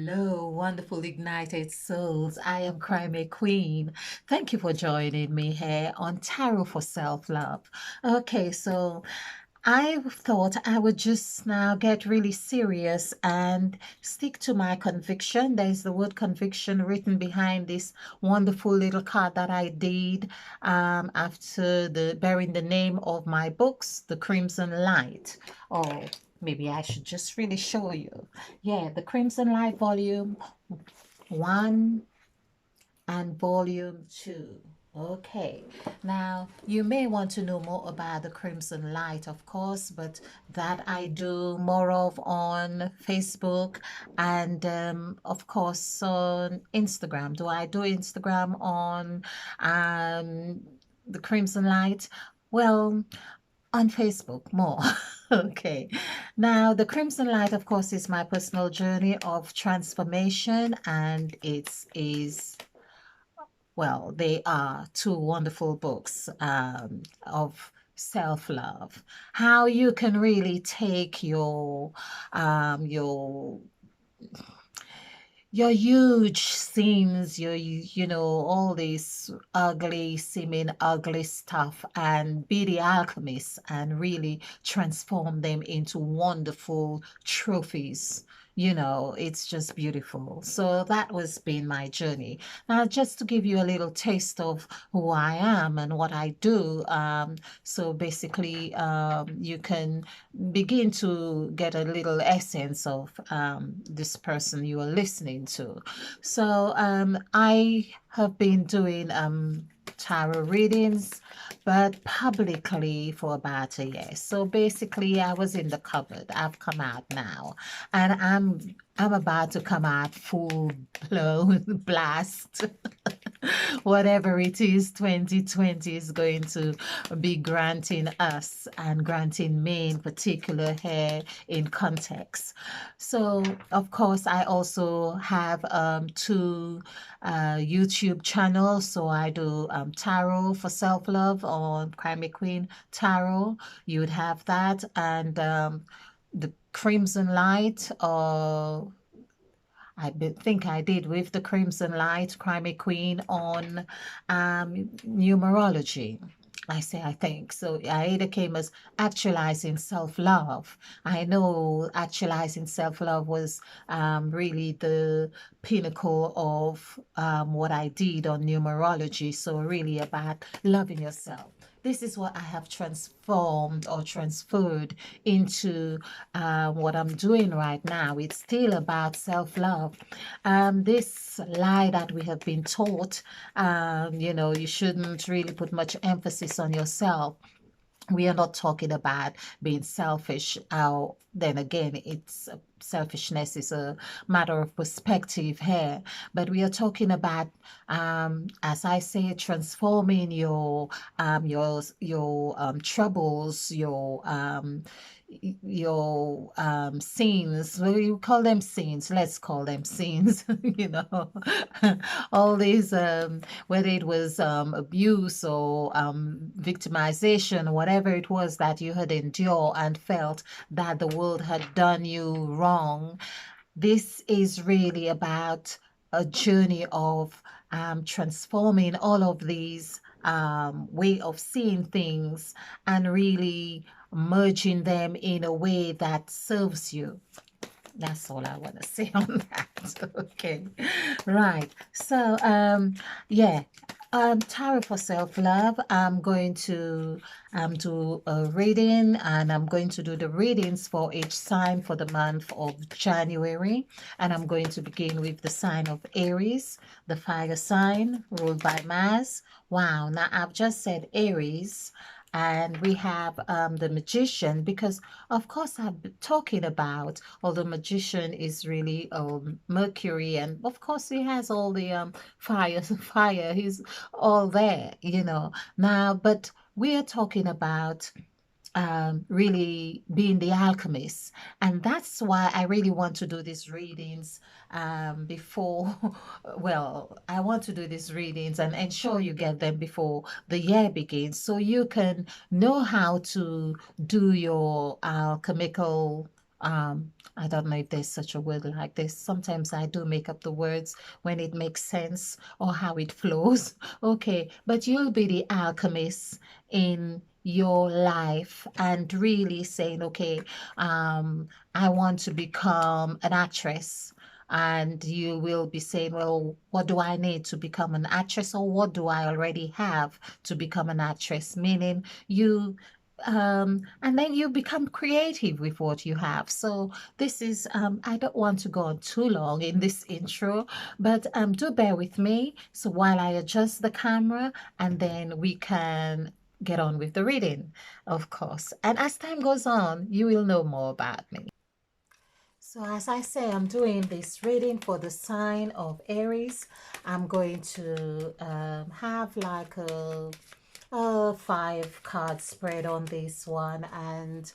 Hello, wonderful ignited souls. I am Crimey Queen. Thank you for joining me here on Tarot for Self Love. Okay, so I thought I would just now get really serious and stick to my conviction. There's the word conviction written behind this wonderful little card that I did after the bearing the name of my books, The Crimson Light. Oh, maybe I should just really show you. Yeah, The Crimson Light Volume 1 and volume 2. Okay, now you may want to know more about the Crimson Light, of course, but that I do more of on Facebook and, of course, on Instagram. Do I do Instagram on the Crimson Light? Well, on Facebook more. Okay. Now, the Crimson Light, of course, is my personal journey of transformation, and it is well, they are two wonderful books of self-love. How you can really take your huge scenes, all this ugly, seeming ugly stuff, and be the alchemist and really transform them into wonderful trophies. It's just beautiful. So that was been my journey. Now, just to give you a little taste of who I am and what I do. So basically, you can begin to get a little essence of this person you are listening to. So I have been doing tarot readings, but publicly for about a year. So basically, I was in the cupboard. I've come out now, and I'm about to come out full blown blast. Whatever it is, 2020 is going to be granting us and granting me in particular here in context. So, of course, I also have two YouTube channels. So I do tarot for self-love on Crime Queen Tarot. You would have that. And the Crimson Light, think I did with the Crimson Light, Crimey Queen on numerology. I say I think. So Aida came as actualizing self-love. I know actualizing self-love was really the pinnacle of what I did on numerology. So really about loving yourself. This is what I have transformed or transferred into what I'm doing right now. It's still about self-love. This lie that we have been taught, you shouldn't really put much emphasis on yourself. We are not talking about being selfish. Then again, it's selfishness is a matter of perspective here, but we are talking about, as I say, transforming your troubles, your scenes. Well, you call them scenes. Let's call them scenes. All these whether it was abuse or victimization, whatever it was that you had endured and felt that the world had done you wrong. This is really about a journey of transforming all of these way of seeing things and really merging them in a way that serves you. That's all I want to say on that. Okay. Right. So, yeah. Tarot for self-love. I'm going to do a reading, and I'm going to do the readings for each sign for the month of January. And I'm going to begin with the sign of Aries, the fire sign ruled by Mars. Wow. Now I've just said Aries, and we have the magician, because of course I'm talking about, well, the magician is really Mercury, and of course he has all the fire, he's all there, now, but we are talking about really being the alchemist. And that's why I really want to do these readings before, well, I want to do these readings and ensure you get them before the year begins so you can know how to do your alchemical I don't know if there's such a word like this. Sometimes I do make up the words when it makes sense or how it flows. Okay, but you'll be the alchemist in your life and really saying, okay, I want to become an actress. And you will be saying, well, what do I need to become an actress, or what do I already have to become an actress? Meaning you and then you become creative with what you have. So this is I don't want to go on too long in this intro, but do bear with me so while I adjust the camera, and then we can get on with the reading, of course. And as time goes on, you will know more about me. So as I say, I'm doing this reading for the sign of Aries. I'm going to have like a five card spread on this one, and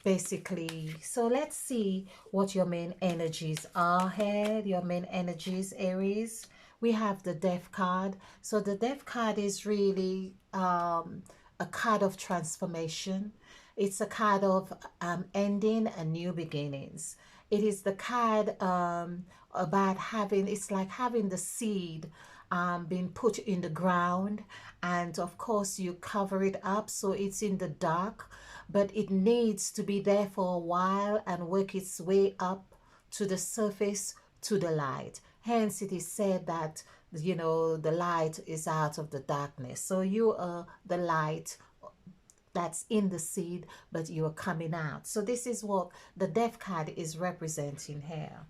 basically, so let's see what your main energies are here. Your main energies, Aries. We have the Death card. So the Death card is really a card of transformation. It's a card of ending and new beginnings. It is the card about having, it's like having the seed being put in the ground, and of course you cover it up so it's in the dark, but it needs to be there for a while and work its way up to the surface, to the light. Hence it is said that, you know, the light is out of the darkness. So you are the light that's in the seed, but you are coming out. So this is what the death card is representing here.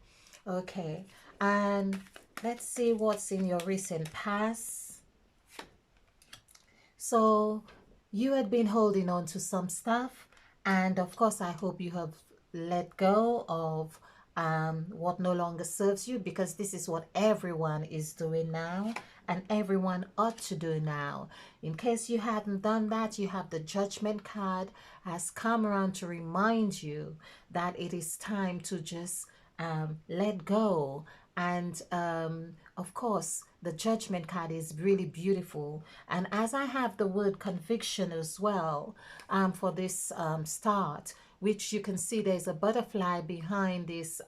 Okay, and let's see what's in your recent past. So you had been holding on to some stuff, and of course, I hope you have let go of what no longer serves you, because this is what everyone is doing now, and everyone ought to do now. In case you hadn't done that, you have the Judgment card has come around to remind you that it is time to just let go. And of course, the Judgment card is really beautiful. And as I have the word conviction as well for this start, which you can see there's a butterfly behind this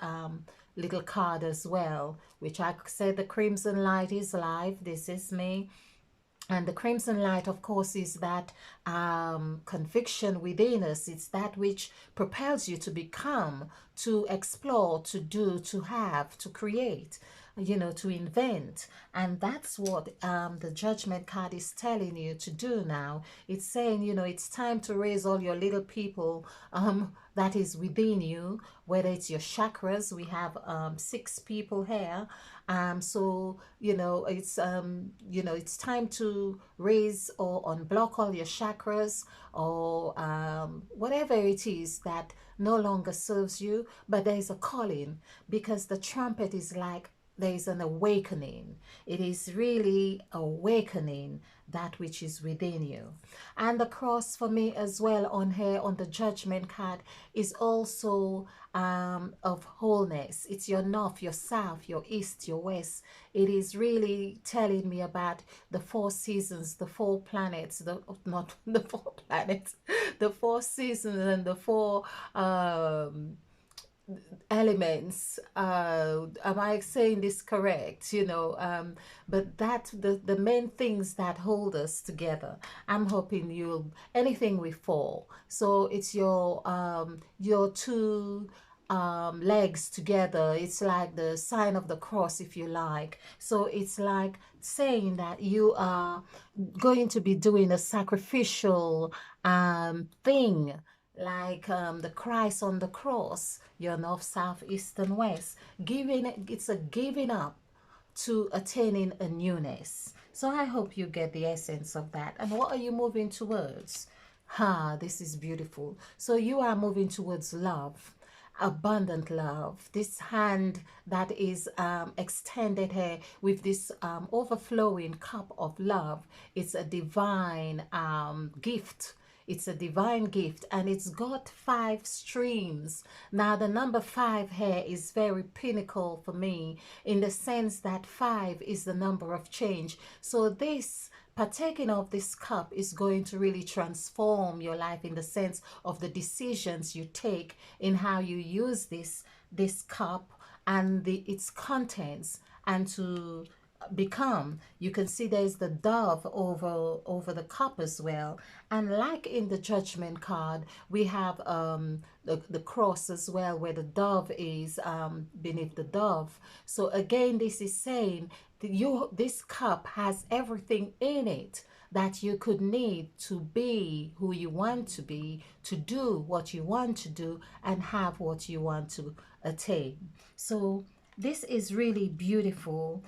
little card as well, which I said the crimson light is life. This is me. And the crimson light, of course, is that conviction within us. It's that which propels you to become, to explore, to do, to have, to create, you know, to invent. And that's what the Judgment card is telling you to do now. It's saying, you know, it's time to raise all your little people that is within you, whether it's your chakras. We have 6 people here. So you know, it's time to raise or unblock all your chakras, or whatever it is that no longer serves you. But there is a calling, because the trumpet is like there is an awakening. It is really awakening that which is within you. And the cross for me as well on here on the Judgment card is also of wholeness. It's your north, your south, your east, your west. It is really telling me about the 4 seasons, the 4 planets, the not the 4 planets, the 4 seasons, and the 4 elements. Am I saying this correct? You know, but that the main things that hold us together. I'm hoping you'll anything we fall. So it's your 2 legs together. It's like the sign of the cross, if you like. So it's like saying that you are going to be doing a sacrificial thing, like the Christ on the cross, your north, south, east, and west. It's a giving up to attaining a newness. So I hope you get the essence of that. And what are you moving towards? This is beautiful. So you are moving towards love, abundant love. This hand that is extended here with this overflowing cup of love, it's a divine gift. It's a divine gift, and it's got 5 streams. Now, the number 5 here is very pinnacle for me, in the sense that 5 is the number of change. So this partaking of this cup is going to really transform your life in the sense of the decisions you take in how you use this cup and its contents, and to become. You can see there's the dove over the cup as well, and like in the judgment card, we have the cross as well, where the dove is beneath the dove. So again, this is saying that this cup has everything in it that you could need to be who you want to be, to do what you want to do, and have what you want to attain. So this is really beautiful,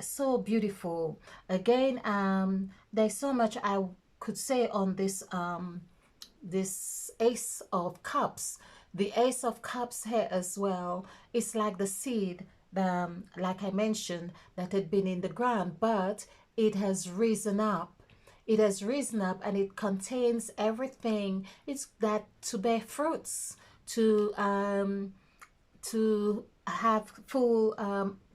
so beautiful. Again, there's so much I could say on this Ace of Cups. The Ace of Cups here as well, it's like the seed, like I mentioned, that had been in the ground, but it has risen up. It has risen up, and it contains everything. It's that to bear fruits, to have full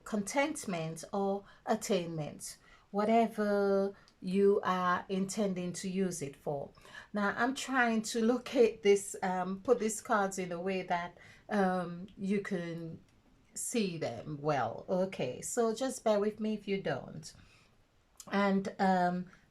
contentment or attainment, whatever you are intending to use it for. Now, I'm trying to locate this, put these cards in a way that you can see them well. Okay, so just bear with me if you don't. And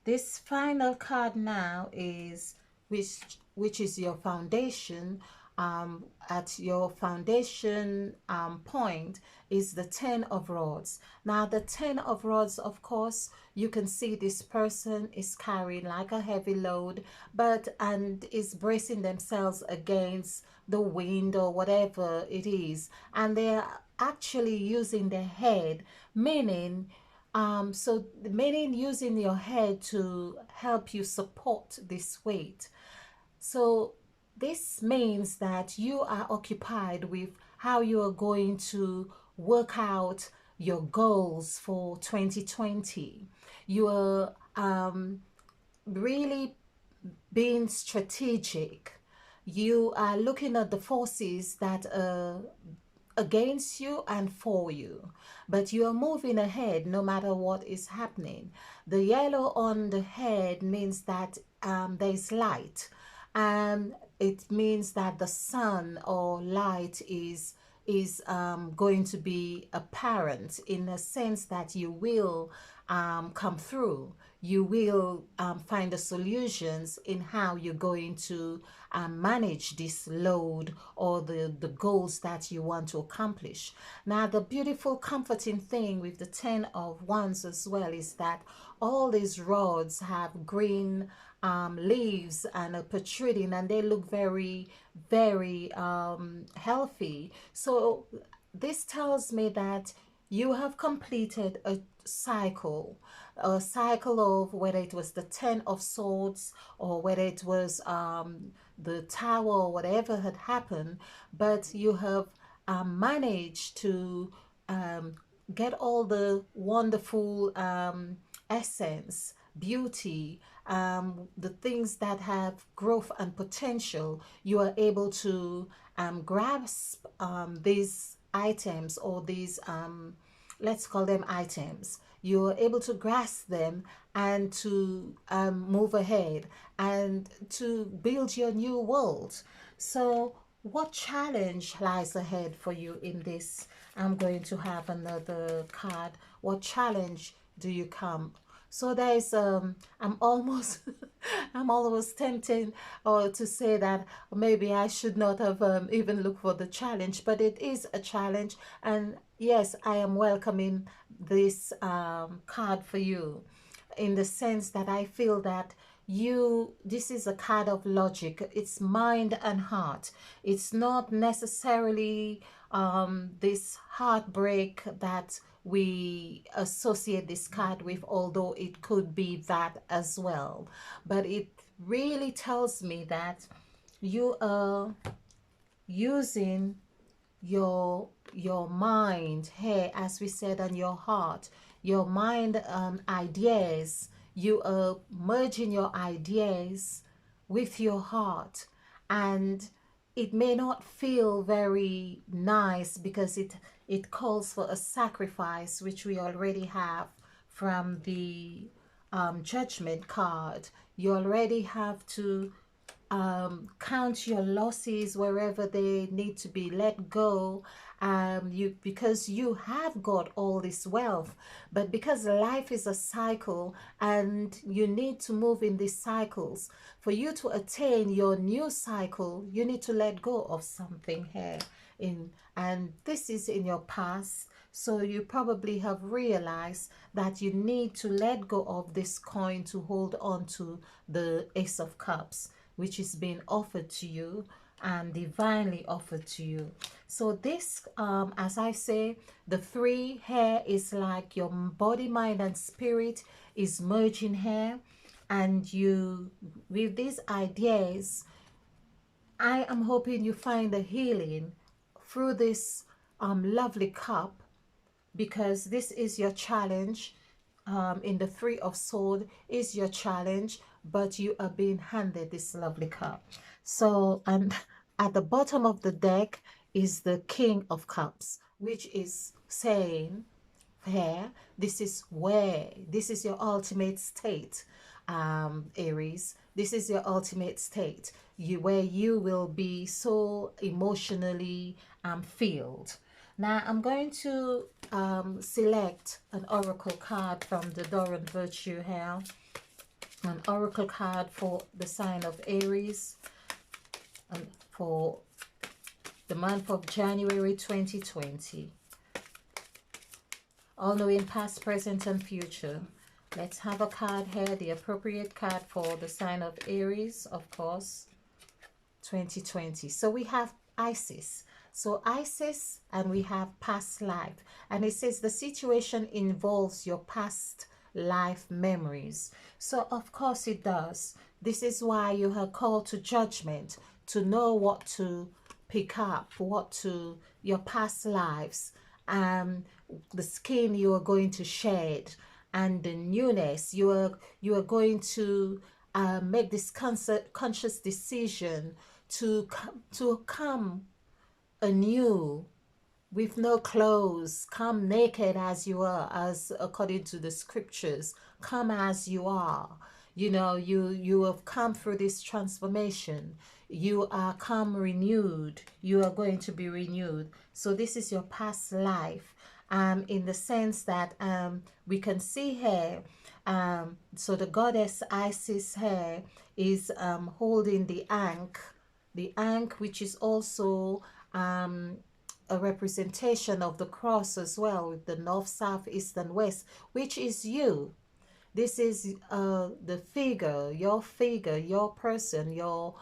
this final card now is which is your foundation. At your foundation point is the 10 of rods. Now the 10 of rods, of course, you can see this person is carrying like a heavy load, and is bracing themselves against the wind or whatever it is, and they're actually using their head, meaning so meaning using your head to help you support this weight. So this means that you are occupied with how you are going to work out your goals for 2020. You are really being strategic. You are looking at the forces that are against you and for you, but you are moving ahead no matter what is happening. The yellow on the head means that there is light, and it means that the sun or light is going to be apparent, in a sense that you will come through. You will find the solutions in how you're going to manage this load or the goals that you want to accomplish. Now, the beautiful, comforting thing with the 10 of Wands as well is that all these rods have green leaves and are protruding, and they look very, very healthy. So this tells me that you have completed a cycle of whether it was the 10 of swords or whether it was the tower or whatever had happened, but you have managed to um, get all the wonderful essence, beauty, the things that have growth and potential. You are able to grasp these items, or these let's call them items. You're able to grasp them and to move ahead and to build your new world. So what challenge lies ahead for you in this? I'm going to have another card. What challenge do you come? So there's I'm almost I'm almost tempted or to say that maybe I should not have even looked for the challenge, but it is a challenge, and yes, I am welcoming this card for you, in the sense that I feel that this is a card of logic. It's mind and heart. It's not necessarily this heartbreak that we associate this card with, although it could be that as well. But it really tells me that you are using your mind here, as we said, and your heart, your mind, ideas. You are merging your ideas with your heart, and it may not feel very nice because it calls for a sacrifice, which we already have from the Judgment card. You already have to count your losses wherever they need to be let go, you, because you have got all this wealth, but because life is a cycle and you need to move in these cycles, for you to attain your new cycle you need to let go of something here in, and this is in your past. So you probably have realized that you need to let go of this coin to hold on to the Ace of Cups, which is being offered to you and divinely offered to you. So this, as I say, the three here is like your body, mind, and spirit is merging here. And you, with these ideas, I am hoping you find the healing through this lovely cup, because this is your challenge. In the Three of Swords is your challenge, but you are being handed this lovely cup. So, and at the bottom of the deck is the King of Cups, which is saying here, this is where, this is your ultimate state, Aries. This is your ultimate state, you, where you will be so emotionally filled. Now I'm going to select an oracle card from the Doran Virtue here, an oracle card for the sign of Aries, and for the month of January 2020. All knowing past, present, and future. Let's have a card here, the appropriate card for the sign of Aries, of course, 2020. So we have Isis. So Isis, and we have past life. And it says the situation involves your past life memories. So of course it does. This is why you are called to judgment, to know what to pick up, what to, your past lives, the skin you are going to shed, and the newness you are going to make this conscious decision to come anew with no clothes, come naked as you are, as according to the scriptures, come as you are. You know, you have come through this transformation, you are come renewed, you are going to be renewed. So this is your past life, in the sense that we can see here, so the goddess Isis here is holding the Ankh, which is also a representation of the cross as well, with the north, south, east, and west, which is you. This is the figure, your person, all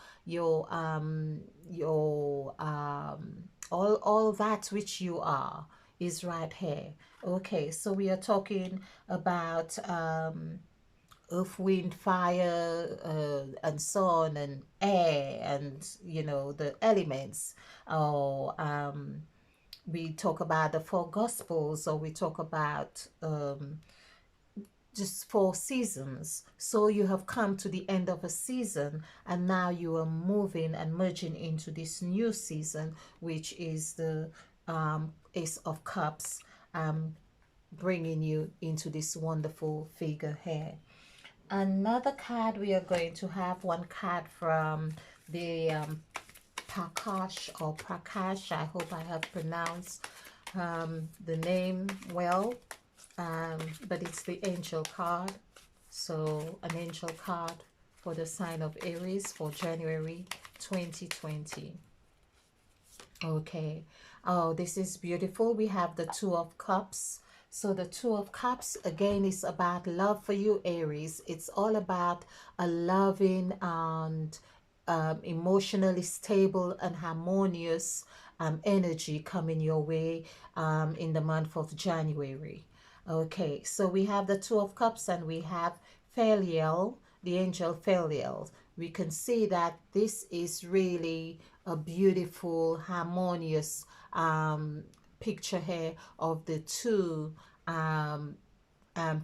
that which you are is right here. Okay, so we are talking about earth, wind, fire, and sun, and air, and you know, the elements. Or we talk about the four gospels, or we talk about just 4 seasons. So you have come to the end of a season, and now you are moving and merging into this new season, which is the Ace of Cups, bringing you into this wonderful figure here. Another card we are going to have, one card from the Prakash. I hope I have pronounced the name well, but it's the angel card. So an angel card for the sign of Aries for January 2020. Okay. Oh, this is beautiful. We have the Two of Cups. So the Two of Cups, again, is about love for you, Aries. It's all about a loving and emotionally stable and harmonious energy coming your way in the month of January. Okay, so we have the Two of Cups, and we have Feliel, the angel Feliel. We can see that this is really a beautiful, harmonious picture here of the two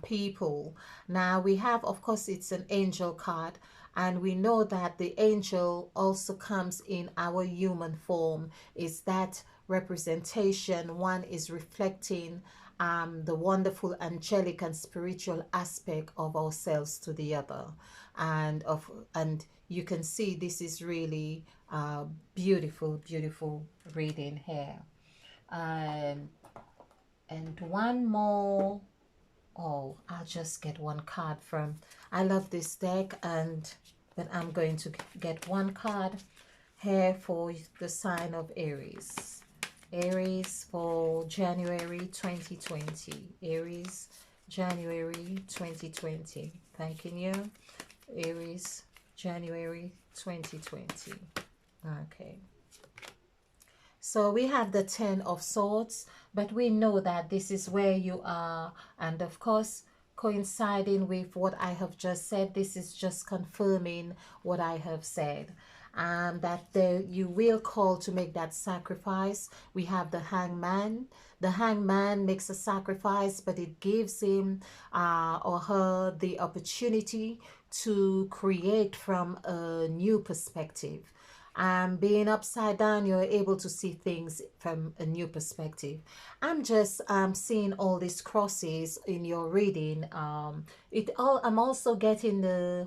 people. Now we have, of course, it's an angel card, and we know that the angel also comes in our human form. Is that representation? One is reflecting the wonderful angelic and spiritual aspect of ourselves to the other. And you can see this is really beautiful, beautiful reading here. um, and one more. Oh, I'll just get one card from. I love this deck, but I'm going to get one card here for the sign of Aries. Aries for January 2020. Aries, January 2020. Thanking you. Aries, January 2020. Okay. So we have the Ten of Swords, but we know that this is where you are. And of course, coinciding with what I have just said, this is just confirming what I have said. That you will call to make that sacrifice. We have the Hangman. The Hangman makes a sacrifice, but it gives him or her the opportunity to create from a new perspective. Being upside down, you're able to see things from a new perspective. I'm just seeing all these crosses in your reading. I'm also getting the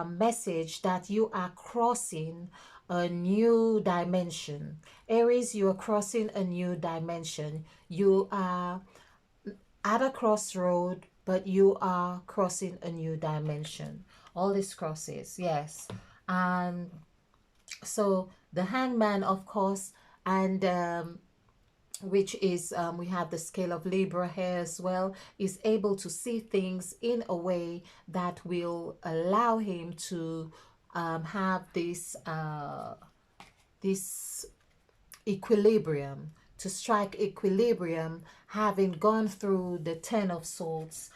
message that you are crossing a new dimension. Aries, you are crossing a new dimension. You are at a crossroad, but you are crossing a new dimension. All these crosses, yes. And so the Hangman, of course, and which is we have the scale of Libra here as well, is able to see things in a way that will allow him to have this equilibrium, to strike equilibrium, having gone through the Ten of Swords,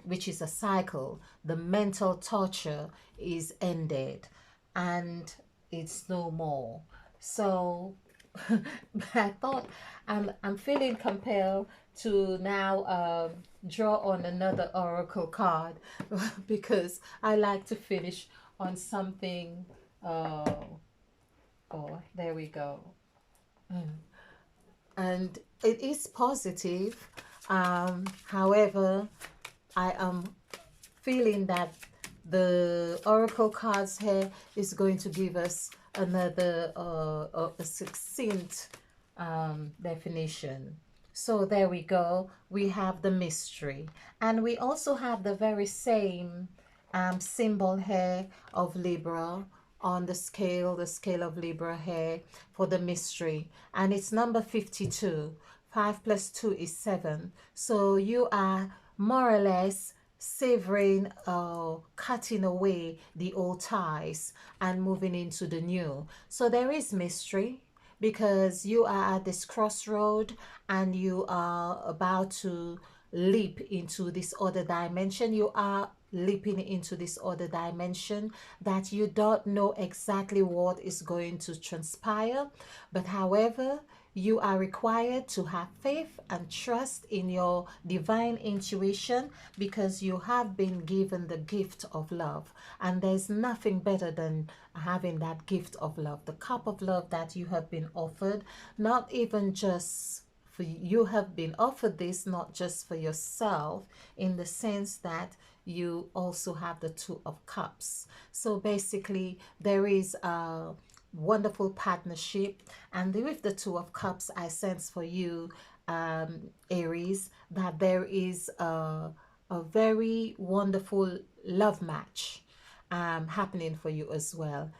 which is a cycle. The mental torture is ended and it's no more. So I thought I'm feeling compelled to now draw on another oracle card because I like to finish on something. Oh, there we go. And it is positive. However, I am feeling that the oracle cards here is going to give us another a succinct definition. So there we go. We have the mystery, and we also have the very same symbol here of Libra on the scale of Libra here for the mystery, and it's number 52. 5 plus 2 is 7. So you are more or less severing, cutting away the old ties and moving into the new. So there is mystery because you are at this crossroad and you are about to leap into this other dimension. You are leaping into this other dimension that you don't know exactly what is going to transpire, but however, you are required to have faith and trust in your divine intuition because you have been given the gift of love. And there's nothing better than having that gift of love, the cup of love that you have been offered, not even just for you have been offered this not just for yourself, in the sense that you also have the Two of Cups. So basically, there is a wonderful partnership, and with the Two of Cups, I sense for you, Aries, that there is a very wonderful love match happening for you as well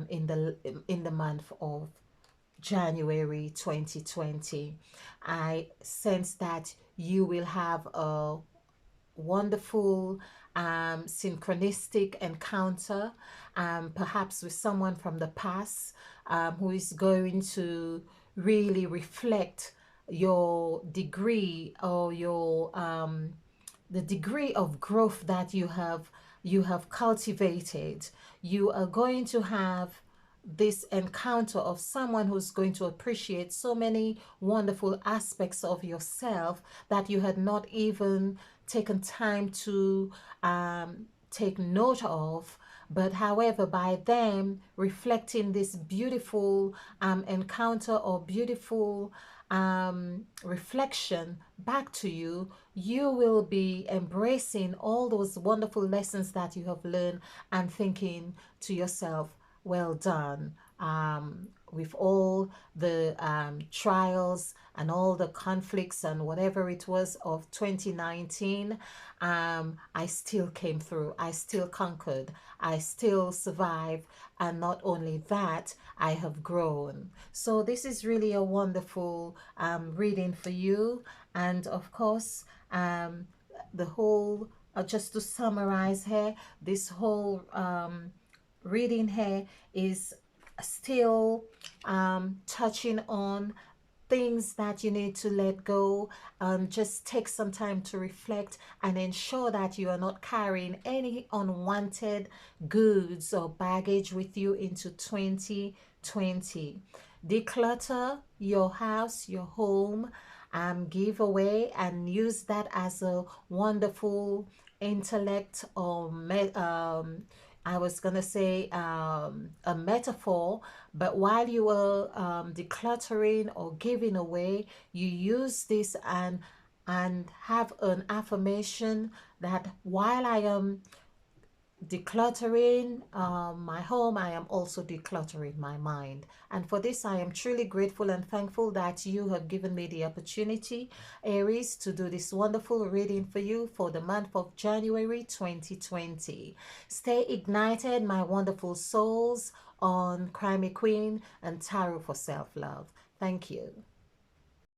in the month of January 2020. I sense that you will have a wonderful synchronistic encounter, perhaps with someone from the past who is going to really reflect your degree or your the degree of growth that you have cultivated. You are going to have this encounter of someone who's going to appreciate so many wonderful aspects of yourself that you had not even taken time to take note of. But however, by them reflecting this beautiful encounter or beautiful reflection back to you, you will be embracing all those wonderful lessons that you have learned and thinking to yourself, well done. With all the trials and all the conflicts and whatever it was of 2019, I still came through. I still conquered. I still survived. And not only that, I have grown. So, this is really a wonderful reading for you. And of course, the whole, just to summarize here, this whole reading here is still touching on things that you need to let go. Just take some time to reflect and ensure that you are not carrying any unwanted goods or baggage with you into 2020. Declutter your house, your home, give away and use that as a wonderful intellect or I was gonna say a metaphor, but while you were decluttering or giving away, you use this and have an affirmation that while I am decluttering my home, I am also decluttering my mind. And for this, I am truly grateful and thankful that you have given me the opportunity, Aries, to do this wonderful reading for you for the month of January 2020. Stay ignited, my wonderful souls, on Crime Queen and Tarot for Self Love. Thank you.